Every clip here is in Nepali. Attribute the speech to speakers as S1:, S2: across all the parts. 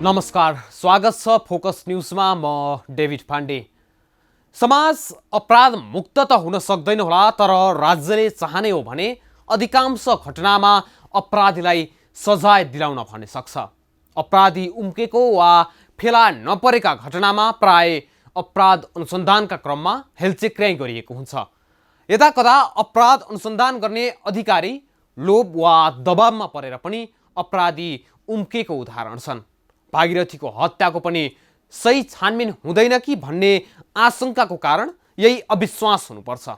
S1: नमस्कार, स्वागत छ फोकस न्यूजमा। म डेभिड पाण्डे। समाज अपराध मुक्त त हुन सक्दैन होला, तर राज्यले चाहने हो भने अधिकांश घटनामा अपराधीलाई सजाय दिलाउन भने सक्छ। अपराधी उम्केको वा फेला नपरेका घटनामा प्राय अपराध अनुसन्धानका क्रममा हेलचेक्र्याइँ गरिएको हुन्छ। यदाकदा अपराध अनुसन्धान गर्ने अधिकारी लोभ वा दबावमा परेर पनि अपराधी उम्केको उदाहरण छन्। भागीरथीको हत्याको पनि सही छानबिन हुँदैन कि भन्ने आशंकाको कारण यही अविश्वास हुनुपर्छ।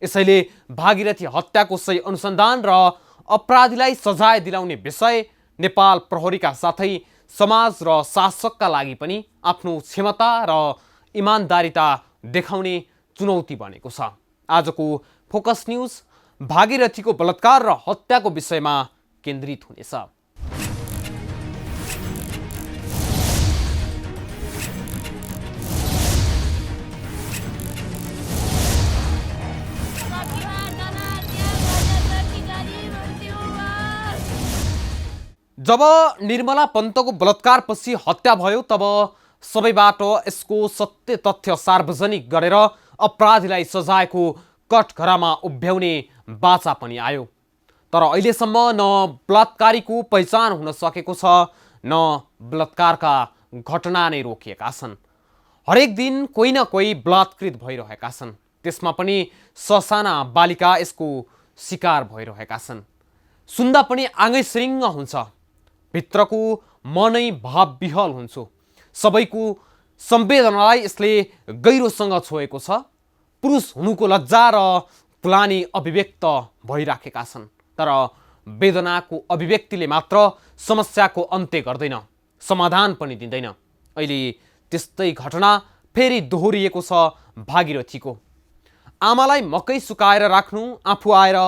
S1: यसैले भागीरथी हत्याको सही अनुसन्धान र अपराधीलाई सजाय दिलाउने विषय नेपाल प्रहरीका साथै समाज र शासकका लागि पनि आफ्नो क्षमता र इमानदारिता देखाउने चुनौती बनेको छ। आजको फोकस न्यूज भागीरथीको बलात्कार र हत्याको विषयमा केन्द्रित हुनेछ। जब निर्मला पन्तको बलात्कारपछि हत्या भयो, तब सबैबाट यसको सत्य तथ्य सार्वजनिक गरेर अपराधीलाई सजायको कठघरामा उभ्याउने बाचा पनि आयो। तर अहिलेसम्म न बलात्कारीको पहिचान हुन सकेको छ, न बलात्कारका घटना नै रोकिएका छन्। हरेक दिन कोही न कोही बलात्कृत भइरहेका छन्। त्यसमा पनि ससाना बालिका यसको शिकार भइरहेका छन्। सुन्दा पनि आँगै सिरिङ्ग हुन्छ, भित्रको मनै भावविह्वल हुन्छ। सबैको संवेदनालाई यसले गहिरोसँग छोएको छ। पुरुष हुनुको लज्जा र ग्लानि अभिव्यक्त भइराखेका छन्, तर वेदनाको अभिव्यक्तिले मात्र समस्याको अन्त्य गर्दैन, समाधान पनि दिँदैन। अहिले त्यस्तै घटना फेरि दोहोरिएको छ भागीरथीको। आमालाई मकै सुकाएर राख्नु, आफू आएर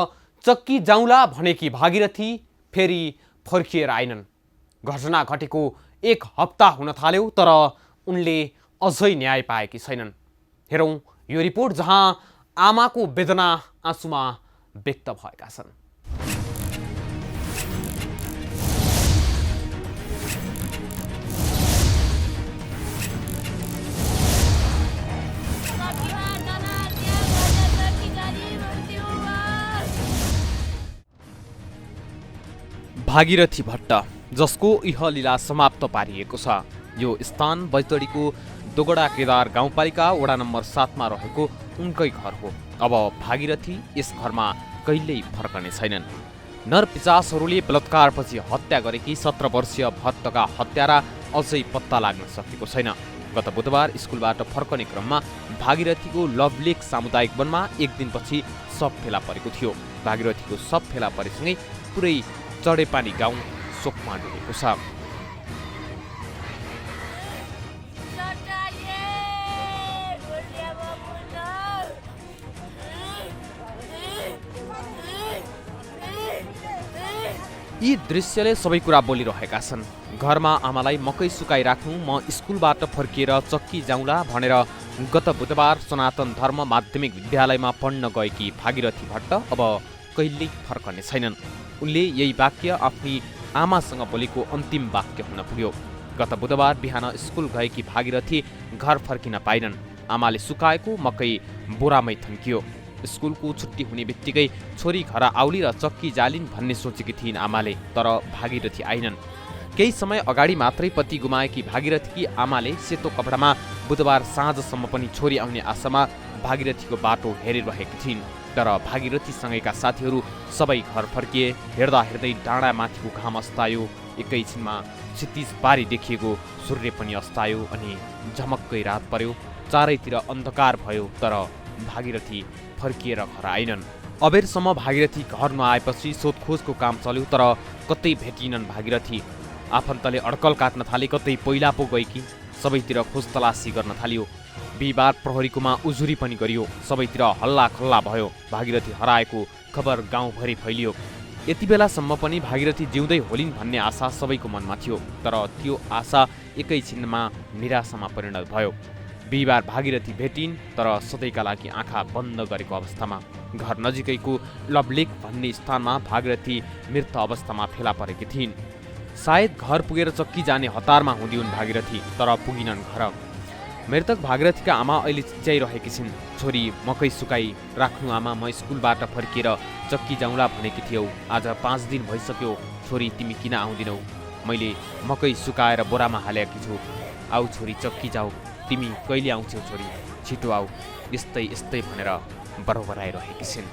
S1: चक्की जाउँला भनेकी भागीरथी फेरि फर्किएर आइनन्। घटना घटेको 1 हप्ता हुन थाल्यो, तर उनले अझै न्याय पाएकी छैनन्। हेरौँ यो रिपोर्ट जहाँ आमाको वेदना आँसुमा व्यक्त भएका छन्। भागीरथी भट्ट, जसको इहलीला समाप्त पारिएको छ। यो स्थान बैतडीको दोगडा केदार गाउँपालिका वडा नम्बर 7 मा रहेको उनकै घर हो। अब भागीरथी यस घरमा कहिल्यै फर्कने छैनन्। नरपिचासहरूले बलात्कारपछि हत्या गरेकी 17 वर्षीय भट्टका हत्यारा अझै पत्ता लाग्न सकेको छैन। गत बुधबार स्कुलबाट फर्कने क्रममा भागीरथीको लभलेक सामुदायिक वनमा 1 दिनपछि शव फेला परेको थियो। भागीरथीको शव फेला परेसँगै पुरै चढेपानी गाउँ शोकमा डुबेको छ। यी दृश्यले सबै कुरा बोलिरहेका छन्। घरमा आमालाई मकै सुकाइराख्नु, म स्कुलबाट फर्किएर चक्की जाउँला भनेर गत बुधबार सनातन धर्म माध्यमिक विद्यालयमा पढ्न गएकी भागीरथी भट्ट अब कहिल्यै फर्कने छैनन्। उनले यही वाक्य आफ्नी आमासँग बोलेको अन्तिम वाक्य हुन पुग्यो। गत बुधबार बिहान स्कुल गएकी भागीरथी घर फर्किन पाइनन्। आमाले सुकाएको मकै बोरामै थन्कियो। स्कुलको छुट्टी हुने बित्तिकै छोरी घर आउली र चक्की जालिन् भन्ने सोचेकी थिइन् आमाले, तर भागीरथी आइनन्। केही समय अगाडि मात्रै पति गुमाएकी भागीरथीकी आमाले सेतो कपडामा बुधबार साँझसम्म पनि छोरी आउने आशामा भागीरथीको बाटो हेरिरहेकी थिइन्। तर भागीरथीसँगैका साथीहरू सबै घर फर्किए। हेर्दा हेर्दै डाँडामाथिको घाम अस्तायो। एकैछिनमा क्षितिज पारी देखिएको सूर्य पनि अस्तायो अनि झमक्कै रात पर्यो। चारैतिर अन्धकार भयो, तर भागीरथी फर्किएर घर आइनन्। अबेरसम्म भागीरथी घर नआएपछि सोधखोजको काम चल्यो, तर कतै भेटिनन् भागीरथी। आफन्तले अड्कल काट्न थाले, कतै पहिला पो गएकी। सबैतिर खोज तलासी गर्न थालियो। बिहिबार प्रहरीकोमा उजुरी पनि गरियो। सबैतिर हल्ला खल्ला भयो। भागीरथी हराएको खबर गाउँभरि फैलियो। यति बेलासम्म पनि भागीरथी जिउँदै होलिन् भन्ने आशा सबैको मनमा थियो, तर त्यो आशा एकैछिनमा निराशामा परिणत भयो। बिहिबार भागीरथी भेटिन्, तर सधैँका लागि आँखा बन्द गरेको अवस्थामा। घर नजिकैको लभलेक भन्ने स्थानमा भागीरथी मृत अवस्थामा फेला परेकी थिइन्। सायद घर पुगेर चक्की जाने हतारमा हुँदी उन् भागीरथी, तर पुगिनन् घर। मृतक भागीरथीका आमा अहिले चिच्याइरहेकी छिन्। छोरी मकै सुकाई राख्नु आमा, म स्कुलबाट फर्किएर चक्की जाउँला भनेकी थियौ। आज 5 दिन भइसक्यो। छोरी तिमी किन आउँदिनौ? मैले मकै सुकाएर बोरामा हालेकी छु। आऊ छोरी चक्की जाऊ। तिमी कहिले आउँछौ छोरी? छिटो आऊ। यस्तै यस्तै भनेर बरोबराइरहेकी छिन्।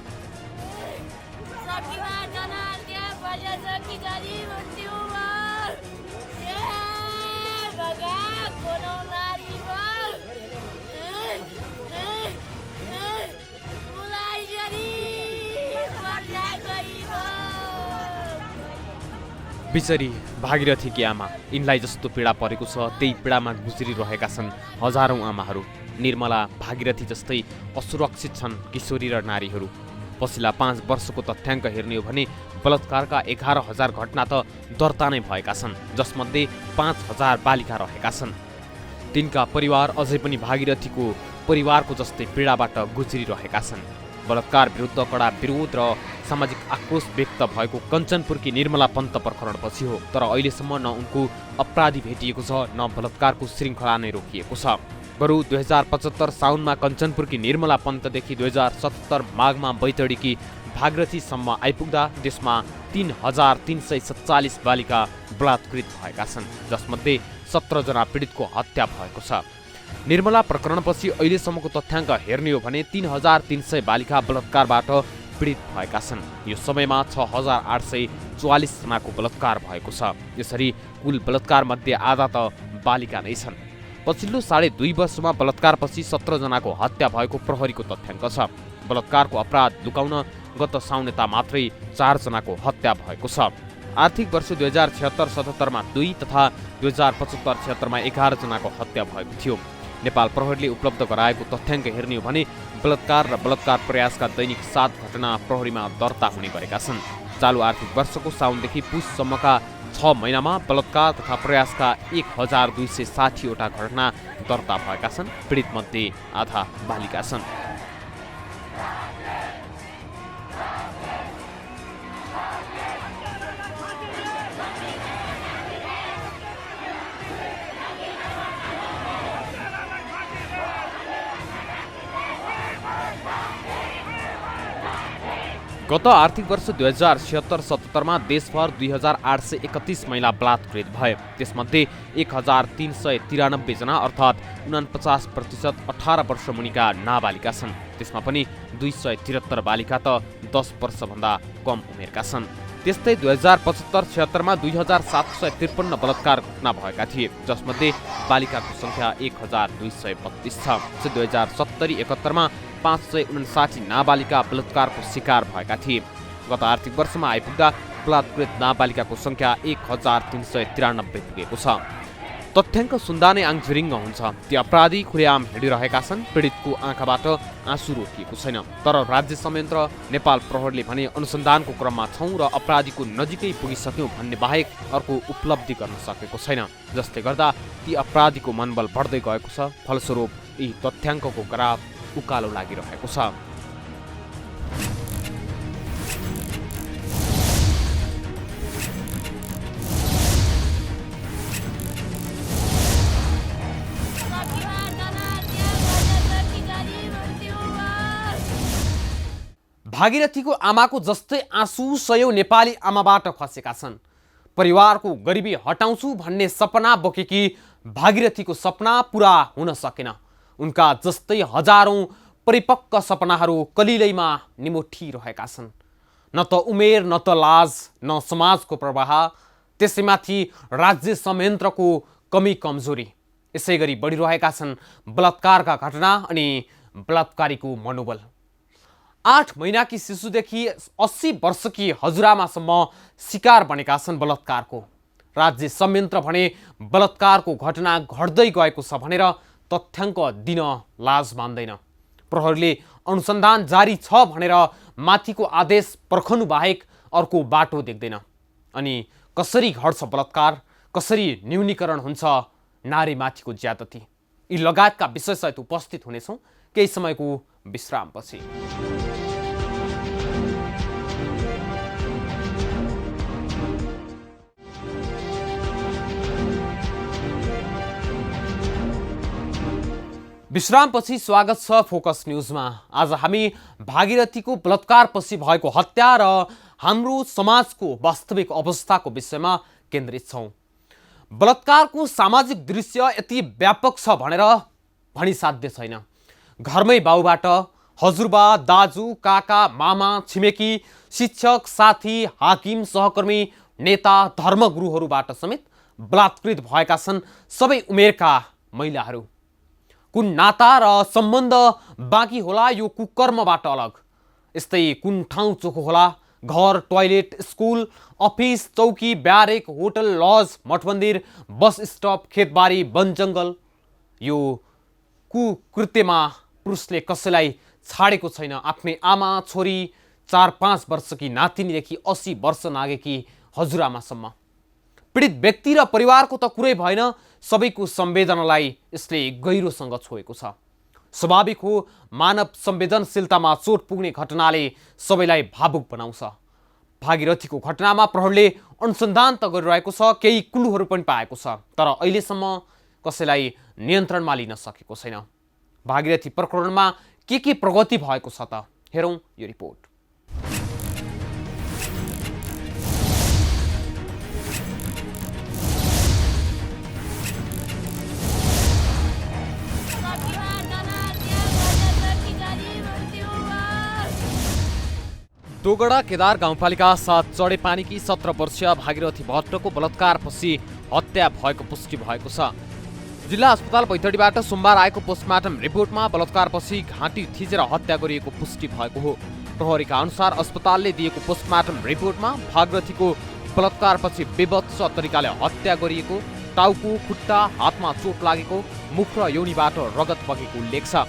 S1: बिचरी भागीरथीकी आमा, यिनलाई जस्तो पीडा परेको छ त्यही पीडामा गुज्रिरहेका छन् हजारौँ आमाहरू। निर्मला भागीरथी जस्तै असुरक्षित छन् किशोरी र नारीहरू। पछिल्ला 5 वर्षको तथ्याङ्क हेर्ने हो भने बलात्कारका 11,000 घटना त दर्ता नै भएका छन्, जसमध्ये 5,000 बालिका रहेका छन्। तिनका परिवार अझै पनि भागीरथीको परिवारको जस्तै पीडाबाट गुज्रिरहेका छन्। बलात्कार विरुद्ध कडा विरोध र सामाजिक आक्रोश व्यक्त भएको कञ्चनपुरकी निर्मला पन्त प्रकरणपछि हो, तर अहिलेसम्म न उनको अपराधी भेटिएको छ न बलात्कारको श्रृङ्खला नै रोकिएको छ। बरु 2075 साउनमा कञ्चनपुरकी निर्मला पन्तदेखि 2077 माघमा बैतडीकी भागीरथीसम्म आइपुग्दा देशमा 3,347 बालिका बलात्कृत भएका छन्, जसमध्ये 17 जना पीडितको हत्या भएको छ। निर्मला प्रकरणपछि अहिलेसम्मको तथ्याङ्क हेर्ने हो भने 3,300 बालिका बलात्कारबाट पीडित भएका छन्। यो समयमा 6,844 जनाको बलात्कार भएको छ। यसरी कुल बलात्कार मध्ये आधा त बालिका नै छन्। पछिल्लो 2.5 वर्षमा बलात्कारपछि 17 जनाको हत्या भएको प्रहरीको तथ्याङ्क छ। बलात्कारको अपराध लुकाउन गत साउनेता मात्रै 4 जनाको हत्या भएको छ। आर्थिक वर्ष 2076-77 मा 2 तथा 2075-76 मा 11 जनाको हत्या भएको थियो। नेपाल प्रहरीले उपलब्ध गराएको तथ्याङ्क हेर्ने हो भने बलात्कार र बलात्कार प्रयासका दैनिक 7 घटना प्रहरीमा दर्ता हुने गरेका छन्। चालु आर्थिक वर्षको साउनदेखि पुससम्मका 6 महिनामा बलात्कार तथा प्रयासका 1,260 वटा घटना दर्ता भएका छन्। पीडित मध्ये आधा बालिका छन्। गत आर्थिक वर्ष 2076-77 मा देशभर 2,831 महिला बलात्कृत भए। त्यसमध्ये 1,393 जना अर्थात् 49% 18 वर्ष मुनिका नाबालिका छन्। त्यसमा पनि 273 बालिका त 10 वर्षभन्दा कम उमेरका छन्। त्यस्तै 2075-76 मा 2,753 बलात्कार घटना भएका थिए, जसमध्ये बालिकाको सङ्ख्या 1,232 छ। 2070-71 मा 559 नाबालिका बलात्कारको शिकार भएका थिए। गत आर्थिक वर्षमा आइपुग्दा बलात्कृत नाबालिकाको सङ्ख्या 1,393 पुगेको छ। तथ्याङ्क सुन्दा नै आङझिरिङ्ग हुन्छ। ती अपराधी खुलेआम हिँडिरहेका छन्। पीडितको आँखाबाट आँसु रोकिएको छैन। तर राज्य संयन्त्र नेपाल प्रहरीले भने अनुसन्धानको क्रममा छौँ र अपराधीको नजिकै पुगिसक्यौँ भन्ने बाहेक अर्को उपलब्धि गर्न सकेको छैन, जसले गर्दा ती अपराधीको मनबल बढ्दै गएको छ। फलस्वरूप यी तथ्याङ्कको ग्राफ उकालो लागिरहेको छ। भागीरथीको आमाको जस्तै आँसु सयौं नेपाली आमाबाट खसेका छन्। परिवारको गरिबी हटाउँछु भन्ने सपना बोकेकी भागीरथीको सपना पुरा हुन सकेन। उनका जस्तै हजारौं परिपक्व सपनाहरू कलिलैमा निमोठिरहेका छन्। न त उमेर, न त लाज, न समाजको प्रवाह, त्यसैमाथि राज्य संयन्त्रको कमी कमजोरी। यसै गरी बढिरहेका छन् बलात्कारका घटना अनि बलात्कारीको मनोबल। 8 महिनाकी शिशुदेखि 80 वर्षकी हजुरआमासम्म शिकार बनेका छन् बलात्कारको। राज्य संयन्त्र भने बलात्कारको घटना घट्दै गएको छ भनेर तथ्याङ्क दिन लाज मान्दैन। प्रहरीले अनुसन्धान जारी छ भनेर माथिको आदेश पर्खनु बाहेक अर्को बाटो देख्दैन। अनि कसरी घट्छ बलात्कार, कसरी न्यूनीकरण हुन्छ नारीमाथिको ज्यादती, यी लगायतका विषयसहित उपस्थित हुनेछौँ केही समयको विश्रामपछि। विश्रामपछि स्वागत छ फोकस न्यूजमा। आज हामी भागीरथीको बलात्कारपछि भएको हत्या र हाम्रो समाजको वास्तविक अवस्थाको विषयमा केन्द्रित छौं। बलात्कारको सामाजिक दृश्य यति व्यापक छ भनेर भनिसाध्य छैन। घरमै बाउबाट हजुरबा, दाजु, काका, मामा, छिमेकी, शिक्षक, साथी, हाकिम, सहकर्मी, नेता, धर्मगुरुहरूबाट समेत बलात्कृत भएका छन् सबै उमेरका महिलाहरू। कुन नाता र सम्बन्ध बाँकी होला यो कुकर्मबाट अलग। यस्तै कुन ठाउँ चोखो होला, घर, टोयलेट, स्कुल, अफिस, चौकी, ब्यारेक, होटल, लज, मठमन्दिर, बस स्टप, खेतबारी, वन जङ्गल। यो कुकृत्यमा पुरुषले कसैलाई छाडेको छैन। आफ्नै आमा, छोरी, 4-5 वर्षकी नातिनीदेखि 80 वर्ष नागेकी हजुरआमासम्म। पीडित व्यक्ति र परिवारको त कुरै भएन, सबैको संवेदनालाई यसले गहिरोसँग छोएको छ। स्वाभाविक हो, मानव संवेदनशीलतामा चोट पुग्ने घटनाले सबैलाई भावुक बनाउँछ। भागीरथीको घटनामा प्रहरीले अनुसन्धान त गरिरहेको छ, केही क्लुहरू पनि पाएको छ, तर अहिलेसम्म कसैलाई नियन्त्रणमा लिन सकेको छैन। भागीरथी प्रकरणमा के प्रगति भएको छ त हेरौँ यो रिपोर्ट। दोगडा केदार गाउँपालिका 7 चढेपानीकी 17 वर्षीय भागीरथी भट्टको बलात्कारपछि हत्या भएको पुष्टि भएको छ। जिल्ला अस्पताल बैतडीबाट सोमबार आएको पोस्टमार्टम रिपोर्टमा बलात्कारपछि घाँटी थिचेर हत्या गरिएको पुष्टि भएको हो। प्रहरीका अनुसार अस्पतालले दिएको पोस्टमार्टम रिपोर्टमा भागीरथीको बलात्कारपछि विभत्स तरिकाले हत्या गरिएको, टाउको, खुट्टा, हातमा चोट लागेको, मुख र योनिबाट रगत बगेको उल्लेख छ।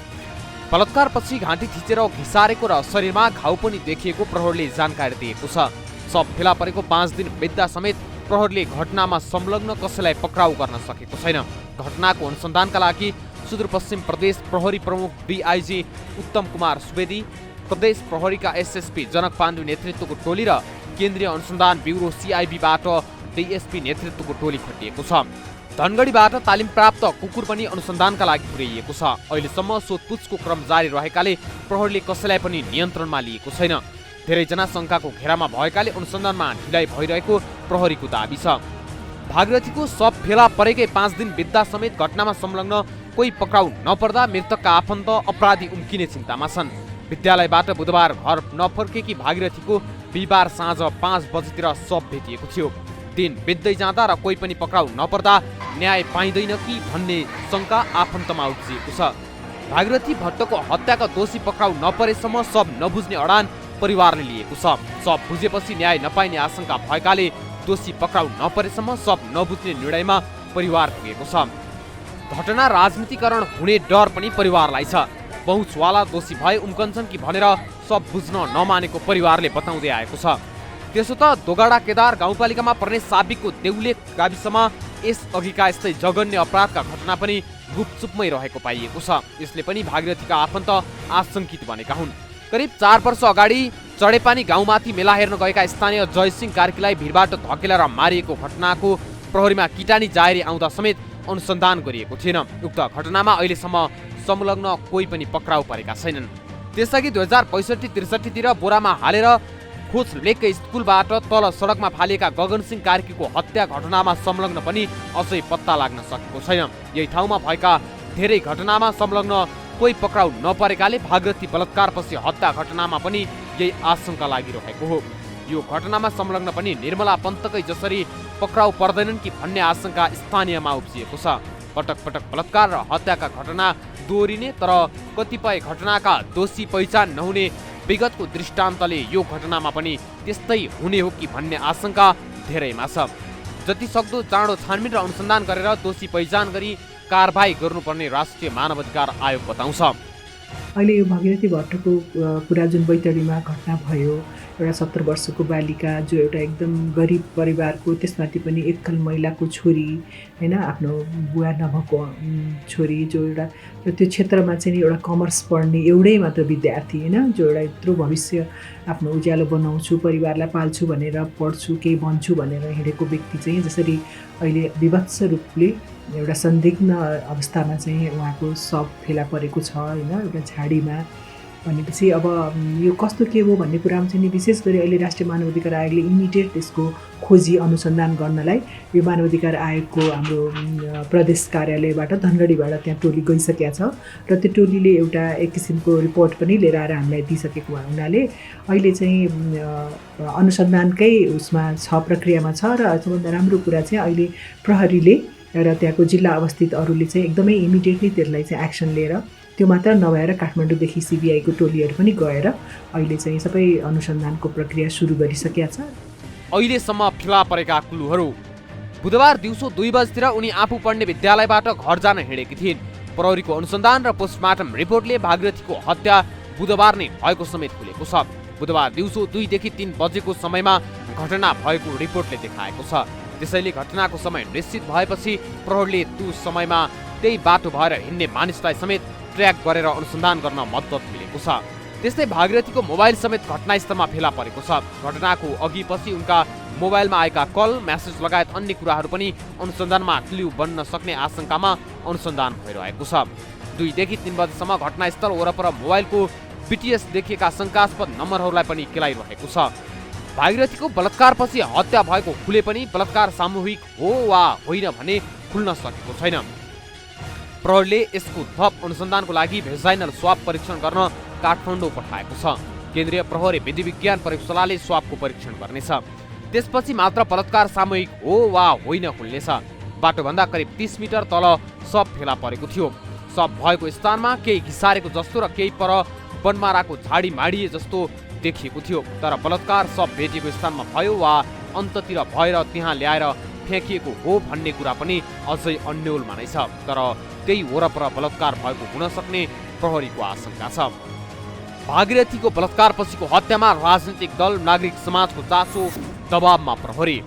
S1: बलात्कारपछि घाँटी थिचेर घिसारेको र शरीरमा घाउ पनि देखिएको प्रहरीले जानकारी दिएको छ। सब फेला परेको 5 दिन बित्दा समेत प्रहरीले घटनामा संलग्न कसैलाई पक्राउ गर्न सकेको छैन। घटनाको अनुसन्धानका लागि सुदूरपश्चिम प्रदेश प्रहरी प्रमुख डीआईजी उत्तम कुमार सुवेदी, प्रदेश प्रहरीका एसएसपी जनक पाण्डु नेतृत्वको टोली र केन्द्रीय अनुसन्धान ब्युरो सीआईबीबाट डीएसपी नेतृत्वको टोली खटिएको छ। धनगढीबाट तालिम प्राप्त कुकुर पनि अनुसन्धानका लागि पुर्याइएको छ। अहिलेसम्म सोधपुछको क्रम जारी रहेकाले प्रहरीले कसैलाई पनि नियन्त्रणमा लिएको छैन। धेरैजना शङ्काको घेरामा भएकाले अनुसन्धानमा ढिलाइ भइरहेको प्रहरीको दाबी छ। भागीरथीको सब फेला परेकै 5 दिन बित्दा समेत घटनामा संलग्न कोही पक्राउ नपर्दा मृतकका आफन्त अपराधी उम्किने चिन्तामा छन्। विद्यालयबाट बुधबार घर नफर्केकी भागीरथीको बिहिबार साँझ 5 बजेतिर शव भेटिएको थियो। दिन बित्दै जाँदा र कोही पनि पक्राउ नपर्दा न्याय पाइँदैन कि भन्ने शङ्का आफन्तमा उब्जिएको छ। भागीरथी भट्टको हत्याका दोषी पक्राउ नपरेसम्म शव नबुझ्ने अडान परिवारले लिएको छ। शव बुझेपछि न्याय नपाइने आशंका भएकाले दोषी पक्राउ नपरेसम्म शव नबुझ्ने निर्णयमा परिवार पुगेको छ। घटना राजनीतिकरण हुने डर पनि परिवारलाई छ। पहुँचवाला दोषी भए उम्कन्छन् कि भनेर शव बुझ्न नमानेको परिवारले बताउँदै आएको छ। त्यसो त दोगडा केदार गाउँपालिकामा पर्ने साबिकको देउले गाविसमा यस अघिका यस्तै जघन्य अपराधका घटना पनि गुपचुपमै रहेको पाइएको छ। यसले पनि भागीरथीका आफन्त आशंकित बनेका हुन्। करिब 4 वर्ष अगाडि चढेपानी गाउँमाथि मेला हेर्न गएका स्थानीय जयसिंह कार्कीलाई भिडबाट धकेलेर मारिएको घटनाको प्रहरीमा किटानी जाहेरी आउँदा समेत अनुसन्धान गरिएको थिएन। उक्त घटनामा अहिलेसम्म संलग्न कोही पनि पक्राउ परेका छैनन्। त्यसअघि 2065-63 तिर बोरामा हालेर खोज लेककै स्कुलबाट तल सडकमा फालिएका गगनसिंह कार्कीको हत्या घटनामा संलग्न पनि अझै पत्ता लाग्न सकेको छैन। यही ठाउँमा भएका धेरै घटनामा संलग्न कोही पक्राउ नपरेकाले भागीरथी बलात्कारपछि हत्या घटनामा पनि यही आशंका लागिरहेको हो। यो घटनामा संलग्न पनि निर्मला पन्तकै जसरी पक्राउ पर्दैनन् कि भन्ने आशंका स्थानीयमा उब्जिएको छ। पटक पटक बलात्कार र हत्याका घटना दोहोरिने तर कतिपय घटनाका दोषी पहिचान नहुने विगतको दृष्टान्तले यो घटनामा पनि त्यस्तै हुने हो कि भन्ने आशंका धेरैमा छ। जति सक्दो चाँडो छानबिन र अनुसन्धान गरेर दोषी पहिचान गरी कारबाही गर्नुपर्ने राष्ट्रिय मानवाधिकार आयोग बताउँछ।
S2: अहिले यो भागीरथी भट्टको कुरा जुन बैतडीमा घटना भयो, एउटा 17 वर्षको बालिका जो एउटा एकदम गरिब परिवारको, त्यसमाथि पनि एकल महिलाको छोरी हैन, आफ्नो बुवा नभएको छोरी, जो एउटा त्यो क्षेत्रमा चाहिँ नि एउटा कमर्स पढ्ने एउटै मात्र विद्यार्थी हैन, जो एउटा यत्रो भविष्य आफ्नो उज्यालो बनाउँछु, परिवारलाई पाल्छु भनेर, पढ्छु, केही बन्छु भनेर हिँडेको व्यक्ति चाहिँ जसरी अहिले विभत्स रूपले एउटा संदिग्ध अवस्थामा चाहिँ उहाँको शव फेला परेको छ हैन, एउटा झाडीमा भनेपछि अब यो कस्तो के हो भन्ने कुरामा चाहिँ नि विशेष गरी अहिले राष्ट्रिय मानवाधिकार आयोगले इमिडिएट यसको खोजी अनुसन्धान गर्नलाई यो मानवाधिकार आयोगको हाम्रो प्रदेश कार्यालयबाट धनगढीबाट त्यहाँ टोली गइसकेको छ र त्यो टोलीले एउटा एक किसिमको रिपोर्ट पनि लिएर आएर हामीलाई दिइसकेको हुनाले अहिले चाहिँ अनुसन्धानकै उसमा छ, प्रक्रियामा छ। र सबभन्दा राम्रो कुरा चाहिँ अहिले प्रहरीले र त्यहाँको जिल्ला अवस्थित अरूले चाहिँ एकदमै इमिडिएटली त्यसलाई चाहिँ एक्सन लिएर, त्यो मात्र नभएर काठमाडौँदेखि सिबिआईको टोलीहरू पनि गएर अहिले चाहिँ सबै अनुसन्धानको प्रक्रिया सुरु गरिसकेका छ।
S1: अहिलेसम्म फेला परेका क्लुहरू: बुधबार दिउँसो 2 बजेतिर उनी आफू पढ्ने विद्यालयबाट घर जान हिँडेकी थिइन्। प्रहरीको अनुसन्धान र पोस्टमार्टम रिपोर्टले भागीरथीको हत्या बुधबार नै भएको समेत खुलेको छ। बुधबार दिउँसो 2 देखि 3 बजेको समयमा घटना भएको रिपोर्टले देखाएको छ। त्यसैले घटनाको समय निश्चित भएपछि प्रहरीले त्यो समयमा त्यही बाटो भएर हिँड्ने मानिसलाई समेत ट्र्याक गरेर अनुसन्धान गर्न मद्दत मिलेको छ। त्यस्तै भागीरथीको मोबाइल समेत घटनास्थलमा फेला परेको छ। घटनाको अघि पछि उनका मोबाइलमा आएका कल, मेसेज लगायत अन्य कुराहरू पनि अनुसन्धानमा क्ल्यू बन्न सक्ने आशंकामा अनुसन्धान भइरहेको छ। 2 देखि 3 बजेसम्म घटनास्थल वरपर मोबाइलको बीटीएस देखिएका शंकास्पद नम्बरहरूलाई पनि केलाइरहेको छ। भागीरथीको बलात्कारपछि हत्या भएको खुले पनि बलात्कार सामूहिक हो वा होइन भन्ने खुल्न सकेको छैन। प्रहरीले यसको थप अनुसन्धानको लागि भेजाइनल स्वाब परीक्षण गर्न काठमाडौँ पठाएको छ। केन्द्रीय प्रहरी विधि विज्ञान प्रयोगशालाले स्वाबको परीक्षण गर्नेछ। त्यसपछि मात्र बलात्कार सामूहिक हो वा होइन खुल्नेछ। बाटोभन्दा करिब 30 मिटर तल शव फेला परेको थियो। शव भएको स्थानमा केही घिसारेको जस्तो र केही पर बनमाराको झाडी माडिए जस्तो देखिएको थियो। तर बलात्कार शव भेटिएको स्थानमा भयो वा अन्ततिर भएर त्यहाँ ल्याएर फ्याँकिएको हो भन्ने कुरा पनि अझै अन्यलमा नै छ। तर त्यही वरपर बलात्कार भएको हुन सक्ने प्रहरीको आशंका छ। भागीरथीको बलात्कारपछिको हत्यामा राजनीतिक दल, नागरिक समाजको चासो, दबावमा प्रहरी।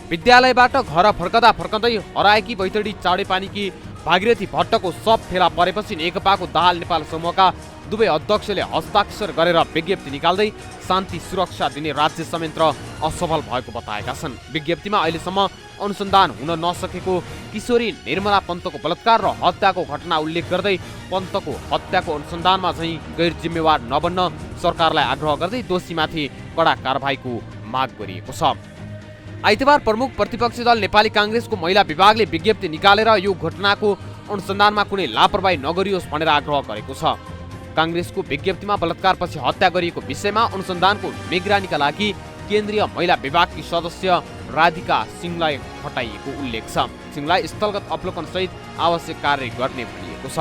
S1: विद्यालयबाट घर फर्कँदै हराएकी बैतडी चाडेपानीकी भागीरथी भट्टको शव फेला परेपछि नेकपाको दाहाल नेपाल समूहका दुवै अध्यक्षले हस्ताक्षर गरेर विज्ञप्ति निकाल्दै शान्ति सुरक्षा दिने राज्य संयन्त्र असफल भएको बताएका छन्। विज्ञप्तिमा अहिलेसम्म अनुसन्धान हुन नसकेको किशोरी निर्मला पन्तको बलात्कार र हत्याको घटना उल्लेख गर्दै पन्तको हत्याको अनुसन्धानमा चाहिँ गैर जिम्मेवार नबन्न सरकारलाई आग्रह गर्दै दोषीमाथि कडा कारबाहीको माग गरिएको छ। आइतबार प्रमुख प्रतिपक्षी दल नेपाली काङ्ग्रेसको महिला विभागले विज्ञप्ति निकालेर यो घटनाको अनुसन्धानमा कुनै लापरवाही नगरियोस् भनेर आग्रह गरेको छ। काङ्ग्रेसको विज्ञप्तिमा बलात्कारपछि हत्या गरिएको विषयमा अनुसन्धानको निगरानीका लागि केन्द्रीय महिला विभागकी सदस्य राधिका सिंहलाई हटाइएको उल्लेख छ। सिंहलाई स्थलगत अवलोकन सहित आवश्यक कार्य गर्ने भनिएको छ।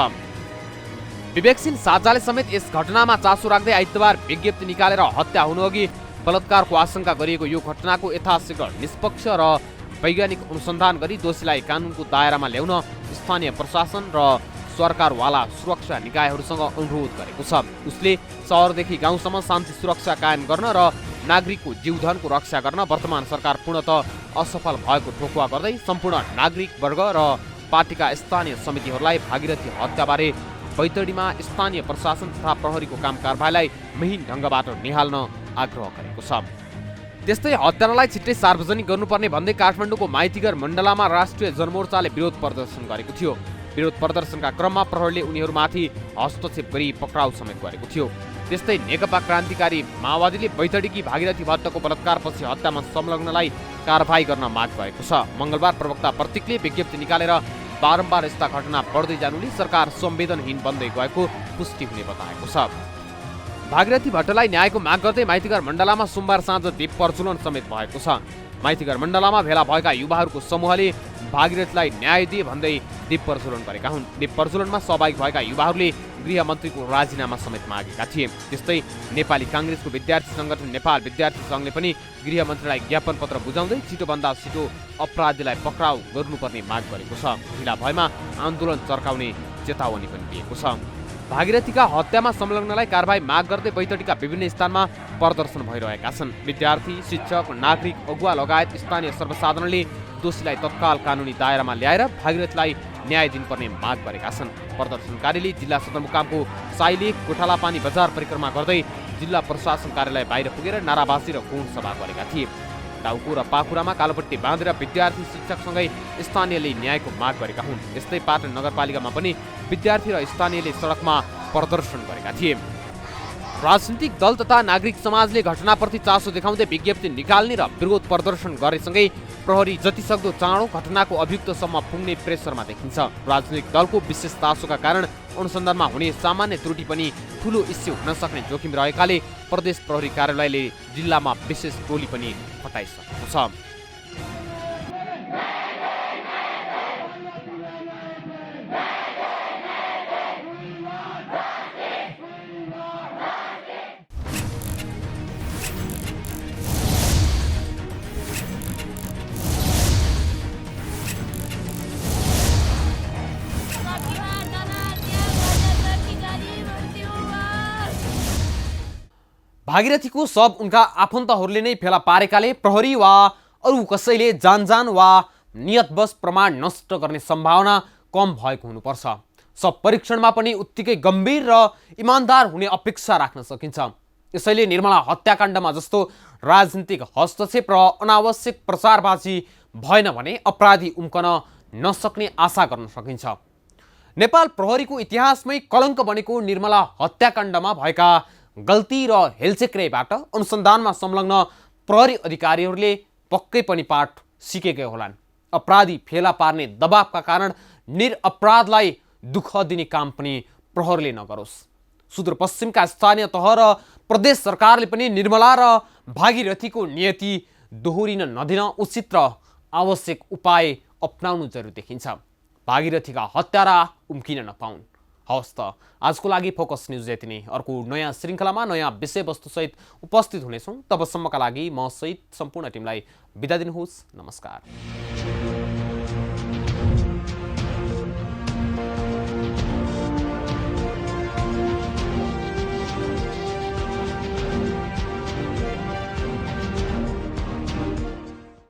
S1: विवेकशील साझाले समेत यस घटनामा चासो राख्दै आइतबार विज्ञप्ति निकालेर हत्या हुनुअघि बलात्कारको आशंका गरिएको यो घटनाको यथाशीघ्र निष्पक्ष र वैज्ञानिक अनुसन्धान गरी दोषीलाई कानुनको दायरामा ल्याउन स्थानीय प्रशासन र सरकारवाला सुरक्षा निकायहरूसँग अनुरोध गरेको छ। उसले सहरदेखि गाउँसम्म शान्ति सुरक्षा कायम गर्न र नागरिकको जीवधनको रक्षा गर्न वर्तमान सरकार पूर्णतः असफल भएको ठोकुवा गर्दै सम्पूर्ण नागरिक वर्ग र पार्टीका स्थानीय समितिहरूलाई भागीरथी हत्याबारे बैतडीमा स्थानीय प्रशासन तथा प्रहरीको काम कारबाहीलाई मिहिन ढङ्गबाट निहाल्न आग्रह गरेको छ। त्यस्तै हत्यारालाई छिट्टै सार्वजनिक गर्नुपर्ने भन्दै काठमाडौँको माइतीघर मण्डलामा राष्ट्रिय जनमोर्चाले विरोध प्रदर्शन गरेको थियो। विरोध प्रदर्शनका क्रममा प्रहरीले उनीहरूमाथि हस्तक्षेप गरी पक्राउ समेत गरेको थियो। त्यस्तै नेकपा क्रान्तिकारी माओवादीले बैतडीकी भागीरथी भट्टको बलात्कारपछि हत्यामा संलग्नलाई कारबाही गर्न माग गरेको छ। मङ्गलबार प्रवक्ता प्रतीकले विज्ञप्ति निकालेर बारम्बार यस्ता घटना बढ्दै जानुले सरकार संवेदनहीन बन्दै गएको पुष्टि हुने बताएको छ। भागीरथी भट्टलाई न्यायको माग गर्दै माइतीघर मण्डलामा सोमबार साँझ दीप प्रज्वलन समेत भएको छ। माइतीघर मण्डलामा भेला भएका युवाहरूको समूहले भागीरथीलाई न्याय दिए भन्दै दीप प्रज्वलन गरेका हुन्। दीप प्रज्वलनमा सहभागी भएका युवाहरूले गृहमन्त्रीको राजीनामा समेत मागेका थिए। त्यस्तै नेपाली काङ्ग्रेसको विद्यार्थी सङ्गठन नेपाल विद्यार्थी सङ्घले पनि गृहमन्त्रीलाई ज्ञापन पत्र बुझाउँदै छिटोभन्दा छिटो अपराधीलाई पक्राउ गर्नुपर्ने माग गरेको छ। ढिला भएमा आन्दोलन चर्काउने चेतावनी पनि दिएको छ। भागीरथीका हत्यामा संलग्नलाई कारबाही माग गर्दै बैतडीका विभिन्न स्थानमा प्रदर्शन भइरहेका छन्। विद्यार्थी, शिक्षक, नागरिक, अगुवा लगायत स्थानीय सर्वसाधारणले दोषीलाई तत्काल कानुनी दायरामा ल्याएर भागीरथीलाई न्याय दिनुपर्ने माग गरेका छन्। प्रदर्शनकारीले जिल्ला सदरमुकामको साइलेक गोठालापानी बजार परिक्रमा गर्दै जिल्ला प्रशासन कार्यालय बाहिर पुगेर नाराबाजी र गौण सभा गरेका थिए। टाउको र पाखुरामा कालोपट्टी बाँधेर विद्यार्थी, शिक्षकसँगै स्थानीयले न्यायको माग गरेका हुन्। यस्तै पाटन नगरपालिकामा पनि विद्यार्थी र स्थानीयले सडकमा प्रदर्शन गरेका थिए। राजनीतिक दल तथा नागरिक समाजले घटनाप्रति चासो देखाउँदै विज्ञप्ति निकाल्ने र विरोध प्रदर्शन गरेसँगै प्रहरी जतिसक्दो चाँडो घटनाको अभियुक्तसम्म पुग्ने प्रेसरमा देखिन्छ। राजनीतिक दलको विशेष चासोका कारण अनुसन्धानमा हुने सामान्य त्रुटि पनि ठूलो इस्यु हुन सक्ने जोखिम रहेकाले प्रदेश प्रहरी कार्यालयले जिल्लामा विशेष टोली पनि हटाइसकेको छ। भागीरथीको शव उनका आफन्तहरूले नै फेला पारेकाले प्रहरी वा अरू कसैले जानजान वा नियतवश प्रमाण नष्ट गर्ने सम्भावना कम भएको हुनुपर्छ। शव परीक्षणमा पनि उत्तिकै गम्भीर र इमानदार हुने अपेक्षा राख्न सकिन्छ। यसैले निर्मला हत्याकाण्डमा जस्तो राजनीतिक हस्तक्षेप र अनावश्यक प्रचारबाजी भएन भने अपराधी उम्कन नसक्ने आशा गर्न सकिन्छ। नेपाल प्रहरीको इतिहासमै कलङ्क बनेको निर्मला हत्याकाण्डमा भएका गल्ती र हेलचेक्राइबाट अनुसन्धानमा संलग्न प्रहरी अधिकारीहरूले पक्कै पनि पाठ सिकेकै होलान्। अपराधी फेला पार्ने दबावका कारण निरअपराधलाई दुःख दिने काम पनि प्रहरीले नगरोस्। सुदूरपश्चिमका स्थानीय तह र प्रदेश सरकारले पनि निर्मला र भागीरथीको नियति दोहोरिन नदिन उचित र आवश्यक उपाय अपनाउनु जरुरी देखिन्छ। भागीरथीका हत्यारा उम्किन नपाउन्। हवस् त आजको लागि फोकस न्युज यति नै। अर्को नयाँ श्रृङ्खलामा नयाँ विषयवस्तुसहित उपस्थित हुनेछौँ। तबसम्मका लागि म सहित सम्पूर्ण टिमलाई बिदा दिनुहोस्। नमस्कार।